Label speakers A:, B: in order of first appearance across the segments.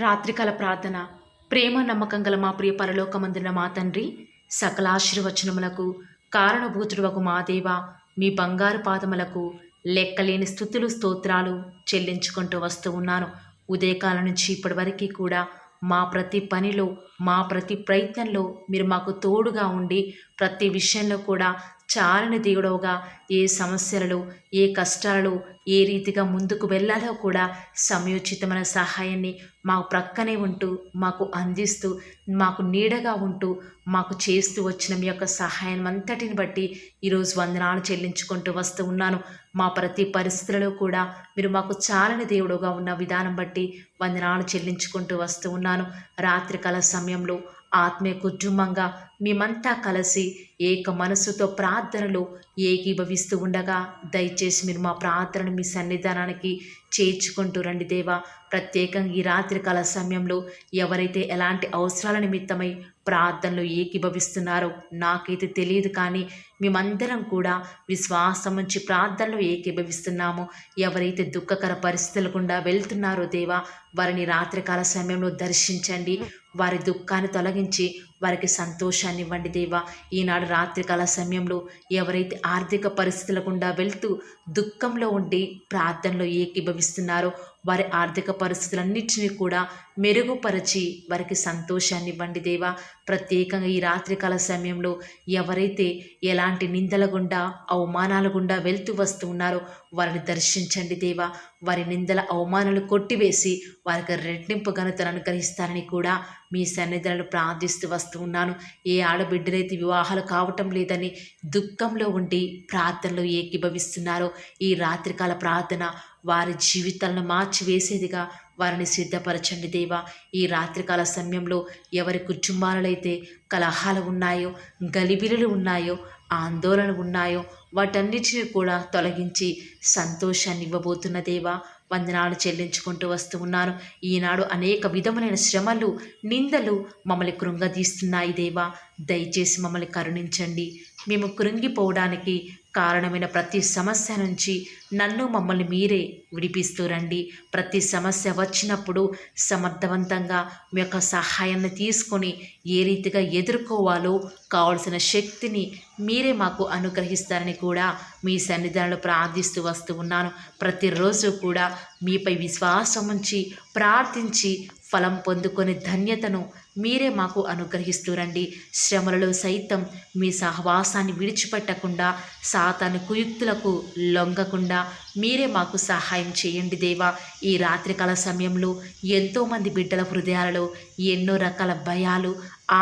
A: రాత్రికాల ప్రార్థన. ప్రేమ నమ్మకం గల మా ప్రియ పరలోకమందున మా తండ్రి, సకలాశీర్వచనములకు కారణభూతుడవగు మా దేవ, మీ బంగారు పాదములకు లెక్కలేని స్థుతులు స్తోత్రాలు చెల్లించుకుంటూ వస్తూ ఉన్నాను. ఉదయకాలం నుంచి ఇప్పటి వరకు కూడా మా ప్రతి పనిలో, మా ప్రతి ప్రయత్నంలో మీరు మాకు తోడుగా ఉండి, ప్రతి విషయంలో కూడా చాలని దేవుడవుగా, ఏ సమస్యలలో, ఏ కష్టాలలో ఏ రీతిగా ముందుకు వెళ్ళాలో కూడా సమయోచితమైన సహాయాన్ని మా ప్రక్కనే ఉంటూ, మాకు అందిస్తూ, మాకు నీడగా ఉంటూ, మాకు చేస్తూ వచ్చిన మీ యొక్క సహాయం అంతటిని బట్టి ఈరోజు వందనాలు చెల్లించుకుంటూ వస్తూ ఉన్నాను. మా ప్రతి పరిస్థితులలో కూడా మీరు మాకు చాలని దేవుడుగా ఉన్న విధానం బట్టి వందనాలు చెల్లించుకుంటూ వస్తూ ఉన్నాను. రాత్రికాల సమయంలో ఆత్మీయ కుటుంబంగా మేమంతా కలిసి ఏక మనసుతో ప్రార్థనలు ఏకీభవిస్తూ ఉండగా దయచేసి మీరు మా ప్రార్థనను మీ సన్నిధానానికి చేర్చుకుంటూ రండి దేవా. ప్రత్యేకంగా ఈ రాత్రికాల సమయంలో ఎవరైతే ఎలాంటి అవసరాల నిమిత్తమై ప్రార్థనలు ఏకీభవిస్తున్నారో నాకైతే తెలియదు, కానీ మేమందరం కూడా విశ్వాసం నుంచి ప్రార్థనలు ఏకీభవిస్తున్నాము. ఎవరైతే దుఃఖకర పరిస్థితుల గుండా వెళ్తున్నారో దేవా, వారిని రాత్రికాల సమయంలో దర్శించండి. వారి దుఃఖాన్ని తొలగించి వారికి సంతోషాన్ని ఇవ్వండి దేవా. ఈనాడు రాత్రికాల సమయంలో ఎవరైతే ఆర్థిక పరిస్థితుల గుండా వెళ్తూ దుఃఖంలో ఉండి ప్రార్థనలో ఏకీభవిస్తున్నారో వారి ఆర్థిక పరిస్థితులన్నింటినీ కూడా మెరుగుపరిచి వారికి సంతోషాన్ని ఇవ్వండి దేవా. ప్రత్యేకంగా ఈ రాత్రికాల సమయంలో ఎవరైతే ఎలాంటి నిందల గుండా, అవమానాల గుండా వెళ్తూ వస్తూ ఉన్నారో వారిని దర్శించండి దేవా. వారి నిందల అవమానాలు కొట్టివేసి వారికి రెట్టింపు ఘనతను అనుగ్రహిస్తారని కూడా మీ సన్నిధులను ప్రార్థిస్తూ వస్తూ ఉన్నాను. ఏ ఆడబిడ్డలైతే వివాహాలు కావటం లేదని దుఃఖంలో ఉండి ప్రార్థనలో ఏకీభవిస్తున్నారో ఈ రాత్రికాల ప్రార్థన వారి జీవితాలను మార్చివేసేదిగా వారిని సిద్ధపరచండి దేవా. ఈ రాత్రికాల సమయంలో ఎవరి కుటుంబాలలో అయితే కలహాలు ఉన్నాయో, గలిబిలులు ఉన్నాయో, ఆందోళన ఉన్నాయో వాటన్నిటిని కూడా తొలగించి సంతోషాన్ని ఇవ్వబోతున్న దేవా, వందనాలు చెల్లించుకుంటూ వస్తూ ఉన్నాను. ఈనాడు అనేక విధములైన శ్రమలు, నిందలు మమ్మల్ని కృంగదీస్తున్నాయి దేవా. దయచేసి మమ్మల్ని కరుణించండి. మేము కృంగిపోవడానికి కారణమైన ప్రతి సమస్య నుంచి మమ్మల్ని మీరే విడిపిస్తూ రండి. ప్రతి సమస్య వచ్చినప్పుడు సమర్థవంతంగా మీ యొక్క సహాయాన్ని తీసుకొని ఏ రీతిగా ఎదుర్కోవాలో కావలసిన శక్తిని మీరే మాకు అనుగ్రహిస్తారని కూడా మీ సన్నిధానంలో ప్రార్థిస్తూ వస్తూ ఉన్నాను. ప్రతిరోజు కూడా మీపై విశ్వాసం ఉంచి ప్రార్థించి ఫలం పొందుకొని ధన్యతను మీరే మాకు అనుగ్రహిస్తూ రండి. శ్రమలలో సైతం మీ సహవాసాన్ని విడిచిపెట్టకుండా, సాతాను కుయుక్తులకు లొంగకుండా మీరే మాకు సహాయం చేయండి దేవా. ఈ రాత్రికాల సమయంలో ఎంతోమంది బిడ్డల హృదయాలలో ఎన్నో రకాల భయాలు,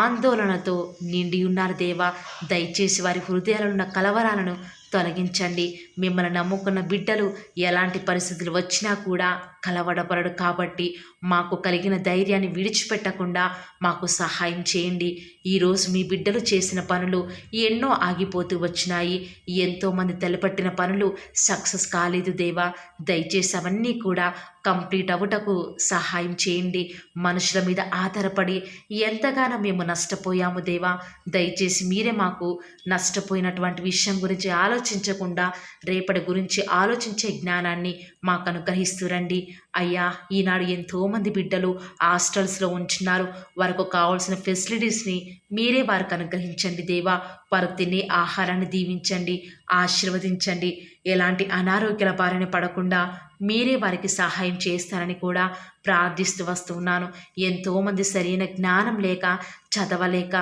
A: ఆందోళనతో నిండి ఉన్నారు దేవా. దయచేసి వారి హృదయాలలో ఉన్న కలవరాలను తొలగించండి. మిమ్మల్ని నమ్ముకున్న బిడ్డలు ఎలాంటి పరిస్థితులు వచ్చినా కూడా కలవడపడడు కాబట్టి మాకు కలిగిన ధైర్యాన్ని విడిచిపెట్టకుండా మాకు సహాయం చేయండి. ఈరోజు మీ బిడ్డలు చేసిన పనులు ఎన్నో ఆగిపోతూ వచ్చినాయి. ఎంతోమంది తలపట్టిన పనులు సక్సెస్ కాలేదు దేవా. దయచేసి అవన్నీ కూడా కంప్లీట్ అవ్వటకు సహాయం చేయండి. మనుషుల మీద ఆధారపడి ఎంతగానో మేము నష్టపోయాము దేవా. దయచేసి మీరే మాకు నష్టపోయినటువంటి విషయం గురించి ఆలోచించకుండా రేపటి గురించి ఆలోచించే జ్ఞానాన్ని మాకు అనుగ్రహిస్తూ రండి. అయ్యా, ఈనాడు ఎంతోమంది బిడ్డలు హాస్టల్స్లో ఉంటున్నారు. వారికి కావాల్సిన ఫెసిలిటీస్ని మీరే వారికి అనుగ్రహించండి దేవా. వారు తినే ఆహారాన్ని దీవించండి, ఆశీర్వదించండి. ఎలాంటి అనారోగ్యాల బారిన పడకుండా మీరే వారికి సహాయం చేస్తారని కూడా ప్రార్థిస్తూ వస్తున్నాను. ఎంతోమంది సరైన జ్ఞానం లేక, చదవలేక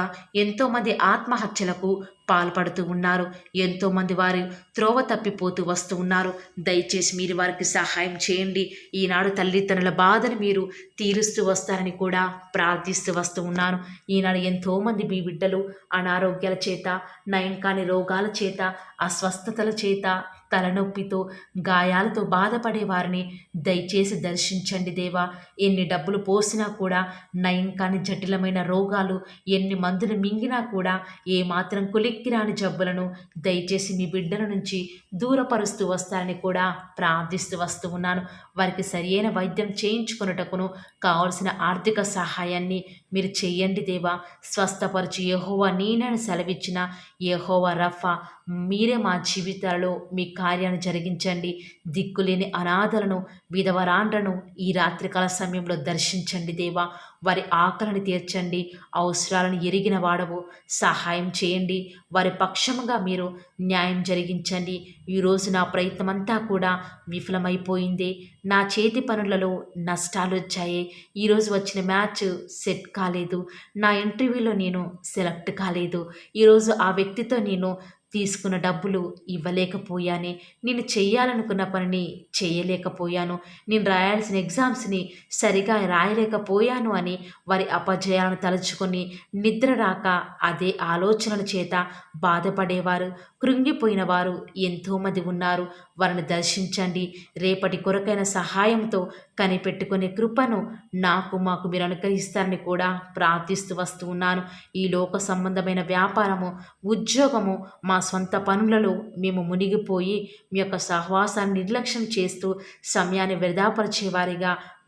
A: ఎంతోమంది ఆత్మహత్యలకు పాల్పడుతూ ఉన్నారు. ఎంతోమంది వారు త్రోవ తప్పిపోతూ వస్తూ ఉన్నారు. దయచేసి మీరు వారికి సహాయం చేయండి. ఈనాడు తల్లిదండ్రుల బాధను మీరు తీరుస్తూ వస్తారని కూడా ప్రార్థిస్తూ వస్తూ ఉన్నాను. ఈనాడు ఎంతోమంది మీ బిడ్డలు అనారోగ్యాల చేత, నయం కాని రోగాల చేత, అస్వస్థతల చేత, తలనొప్పితో, గాయాలతో బాధపడే వారిని దయచేసి దర్శించండి దేవా. ఎన్ని డబ్బులు పోసినా కూడా నయం కాని జటిలమైన రోగాలు, ఎన్ని మందులు మింగినా కూడా ఏమాత్రం కులిక్కిరాని జబ్బులను దయచేసి మీ బిడ్డల నుంచి దూరపరుస్తూ వస్తారని కూడా ప్రార్థిస్తూ వస్తూ ఉన్నాను. వారికి సరియైన వైద్యం చేయించుకొనుటకును కావలసిన ఆర్థిక సహాయాన్ని మీరు చెయ్యండి దేవా. స్వస్థపరిచి యెహోవా నేనని సెలవిచ్చిన యెహోవా రఫా మీరే మా జీవితాలలో మీ కార్యాన్ని జరిగించండి. దిక్కులేని అనాథలను, విధవరాండ్రను ఈ రాత్రికాల సమయంలో దర్శించండి దేవా. వారి ఆకలిని తీర్చండి. అవసరాలను ఎరిగిన వాడవు, సహాయం చేయండి. వారి పక్షముగా మీరు న్యాయం జరిగించండి. ఈరోజు నా ప్రయత్నమంతా కూడా విఫలమైపోయింది. నా చేతి పనులలో నష్టాలు వచ్చాయి. ఈరోజు వచ్చిన మ్యాచ్ సెట్ కాలేదు. నా ఇంటర్వ్యూలో నేను సెలెక్ట్ కాలేదు. ఈరోజు ఆ వ్యక్తితో నేను తీసుకున్న డబ్బులు ఇవ్వలేకపోయానే. నేను చేయాలనుకున్న పనిని చేయలేకపోయాను. నేను రాయాల్సిన ఎగ్జామ్స్ని సరిగా రాయలేకపోయాను అని వారి అపజయాలను తలుచుకొని నిద్ర రాక అదే ఆలోచనల చేత బాధపడేవారు, కృంగిపోయిన వారు ఎంతోమంది ఉన్నారు. వారిని దర్శించండి. రేపటి కొరకైన సహాయంతో కనిపెట్టుకునే కృపను మాకు మీరు అనుగ్రహిస్తారని కూడా ప్రార్థిస్తూ వస్తూ ఉన్నాను. ఈ లోక సంబంధమైన వ్యాపారము, ఉద్యోగము, మా సొంత పనులలో మేము మునిగిపోయి మీ యొక్క సహవాసాన్ని నిర్లక్ష్యం చేస్తూ సమయాన్ని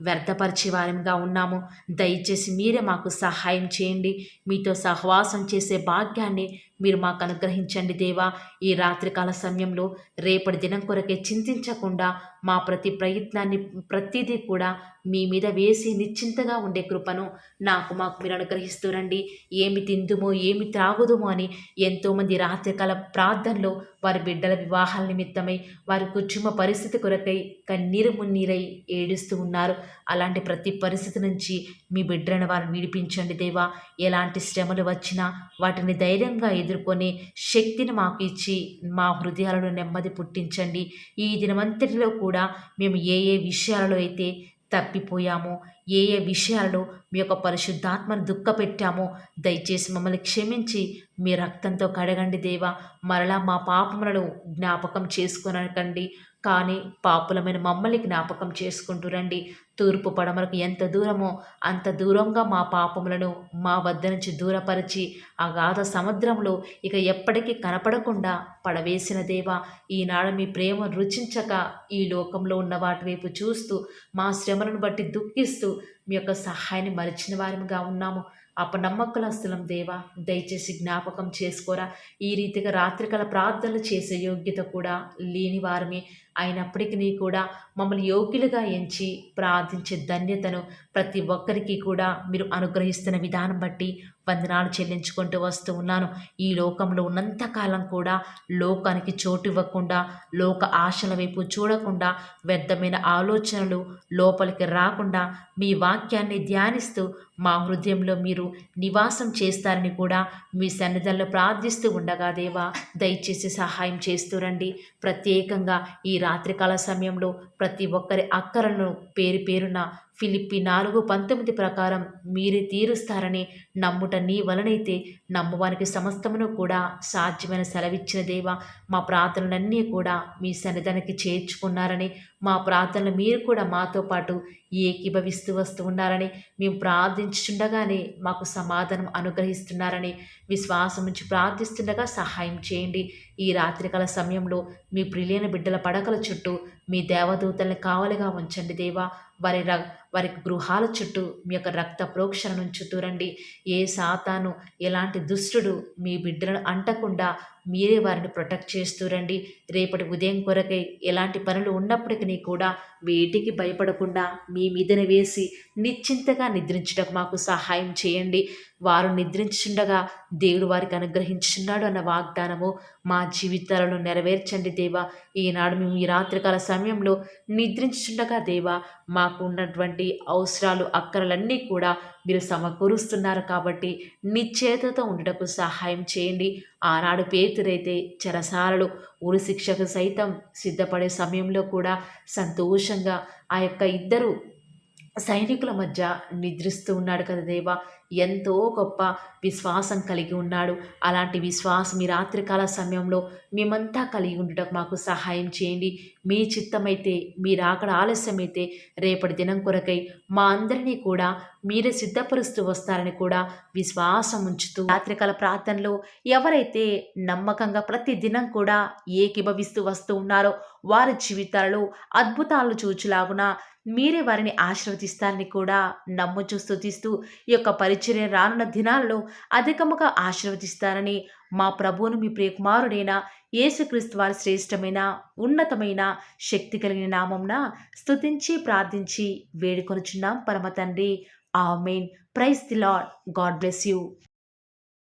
A: వ్యర్థపరిచేవారిగా ఉన్నాము. దయచేసి మీరే మాకు సహాయం చేయండి. మీతో సహవాసం చేసే భాగ్యాన్ని మీరు మాకు అనుగ్రహించండి దేవా. ఈ రాత్రికాల సమయంలో రేపటి దినం కొరకే చింతించకుండా మా ప్రతి ప్రయత్నాన్ని ప్రతిదీ కూడా మీ మీద వేసి నిశ్చింతగా ఉండే కృపను మాకు మీరు అనుగ్రహిస్తూరండి. ఏమి తిందుమో ఏమి త్రాగుదుమో అని ఎంతోమంది రాత్రికాల ప్రార్థనలో వారి బిడ్డల వివాహాల నిమిత్తమై, వారి కుటుంబ పరిస్థితి కొరకై కన్నీరు మున్నీరై ఏడుస్తూ ఉన్నారు. అలాంటి ప్రతి పరిస్థితి నుంచి మీ బిడ్డలను వారిని విడిపించండి దేవా. ఎలాంటి శ్రమలు వచ్చినా వాటిని ధైర్యంగా ఎదుర్కొనే శక్తిని మాకు ఇచ్చి మా హృదయాలను నెమ్మది పుట్టించండి. ఈ దినమంతటిలో కూడా మేము ఏ విషయాలలో అయితే తప్పిపోయామో, ఏ విషయాలలో మీ యొక్క పరిశుద్ధాత్మను దుఃఖపెట్టామో దయచేసి మమ్మల్ని క్షమించి మీ రక్తంతో కడగండి దేవా. మరలా మా పాపములను జ్ఞాపకం చేసుకొనకండి, కానీ పాపులమైన మమ్మల్ని జ్ఞాపకం చేసుకుంటూ రండి. తూర్పు పడమరకు ఎంత దూరమో అంత దూరంగా మా పాపములను మా వద్ద నుంచి దూరపరిచి అగాధ సముద్రంలో ఇక ఎప్పటికీ కనపడకుండా పడవేసిన దేవా. ఈనాడు మీ ప్రేమ రుచించక ఈ లోకంలో ఉన్న వాటి వైపు చూస్తూ మా శ్రమలను బట్టి దుఃఖిస్తూ మీ యొక్క సహాయాన్ని మరిచిన వారిగా ఉన్నాము. అపనమ్మకులస్తులం దేవా, దయచేసి జ్ఞాపకం చేసుకోరా. ఈ రీతిగా రాత్రికాల ప్రార్థనలు చేసే యోగ్యత కూడా లేని వారమే అయినప్పటికీ కూడా మమ్మల్ని యోగ్యులుగా ఎంచి ప్రార్థించే ధన్యతను ప్రతి ఒక్కరికి కూడా మీరు అనుగ్రహిస్తున్న విధానం బట్టి వందనాలు చెల్లించుకుంటూ వస్తూ ఉన్నాను. ఈ లోకంలో ఉన్నంతకాలం కూడా లోకానికి చోటు ఇవ్వకుండా, లోక ఆశల వైపు చూడకుండా, వ్యర్థమైన ఆలోచనలు లోపలికి రాకుండా మీ వాక్యాన్ని ధ్యానిస్తూ మా హృదయంలో మీరు నివాసం చేస్తారని కూడా మీ సన్నిధంలో ప్రార్థిస్తూ ఉండగా దేవా, దయచేసి సహాయం చేస్తూ రండి. ప్రత్యేకంగా ఈ రాత్రికాల సమయంలో ప్రతి ఒక్కరి అక్కరలను పేరున ఫిలిప్పి 4:19 ప్రకారం మీరే తీరుస్తారని నమ్ముట నీ వలనైతే నమ్మువానికి సమస్తమును కూడా సాధ్యమైన సెలవిచ్చిన దేవా, మా ప్రార్థనలన్నీ కూడా మీ సన్నిధానికి చేర్చుకున్నారని, మా ప్రార్థనలు మీరు కూడా మాతో పాటు ఏకీభవిస్తూ వస్తూ ఉన్నారని, మేము ప్రార్థించుండగానే మాకు సమాధానం అనుగ్రహిస్తున్నారని విశ్వాసం నుంచి ప్రార్థిస్తుండగా సహాయం చేయండి. ఈ రాత్రికాల సమయంలో మీ ప్రియులైన బిడ్డల పడకల చుట్టూ మీ దేవదూతల్ని కావలిగా ఉంచండి దేవా. వారి గృహాల చుట్టూ మీ యొక్క రక్త ప్రోక్షణ ఉంచుతూరండి. ఏ సాతాను, ఎలాంటి దుష్టుడు మీ బిడ్డలను అంటకుండా మీరే వారిని ప్రొటెక్ట్ చేస్తూరండి. రేపటి ఉదయం కొరకై ఎలాంటి పనులు ఉన్నప్పటికీ కూడా వేటికి భయపడకుండా మీ మీదన వేసి నిశ్చింతగా నిద్రించడానికి మాకు సహాయం చేయండి. వారు నిద్రించుండగా దేవుడు వారికి అనుగ్రహించున్నాడు అన్న వాగ్దానము మా జీవితాలను నెరవేర్చండి దేవా. ఈనాడు మేము ఈ రాత్రికాల సమయంలో నిద్రించుండగా దేవా, మాకు ఉన్నటువంటి అవసరాలు, అక్కరలన్నీ కూడా మీరు సమకూరుస్తున్నారు కాబట్టి నిశ్చేతతో ఉండటకు సహాయం చేయండి. ఆనాడు పేతురైతే చెరసాలలు, ఉరి శిక్షకు సైతం సిద్ధపడే సమయంలో కూడా సంతోషంగా ఆ యొక్క ఇద్దరు సైనికుల మధ్య నిద్రిస్తూ ఉన్నాడు కదా దేవా. ఎంతో గొప్ప విశ్వాసం కలిగి ఉన్నాడు. అలాంటి విశ్వాసం ఈ రాత్రికాల సమయంలో మేమంతా కలిగి ఉండటం మాకు సహాయం చేయండి. మీ చిత్తమైతే, మీరు అక్కడ ఆలస్యమైతే రేపటి దినం కొరకై మా అందరినీ కూడా మీరే సిద్ధపరుస్తూ వస్తారని కూడా విశ్వాసం ఉంచుతూ రాత్రికాల ప్రార్థనలో ఎవరైతే నమ్మకంగా ప్రతి దినం కూడా ఏకీభవిస్తూ వస్తూ ఉన్నారో వారి జీవితాలలో అద్భుతాలను చూచులాగున మీరే వారిని ఆశీర్వదిస్తారని కూడా నమ్ముచూ స్తుతిస్తూ ఈ యొక్క పరిచర్య రానున్న దినాల్లో అధికముగా ఆశీర్వదిస్తారని మా ప్రభువును, మీ ప్రియకుమారుడైన యేసుక్రీస్తు వారి శ్రేష్టమైన ఉన్నతమైన శక్తి కలిగిన నామంన స్తుతించి ప్రార్థించి వేడుకొనుచున్నాం పరమ తండ్రి. ఆమేన్. Praise the lord. God bless you.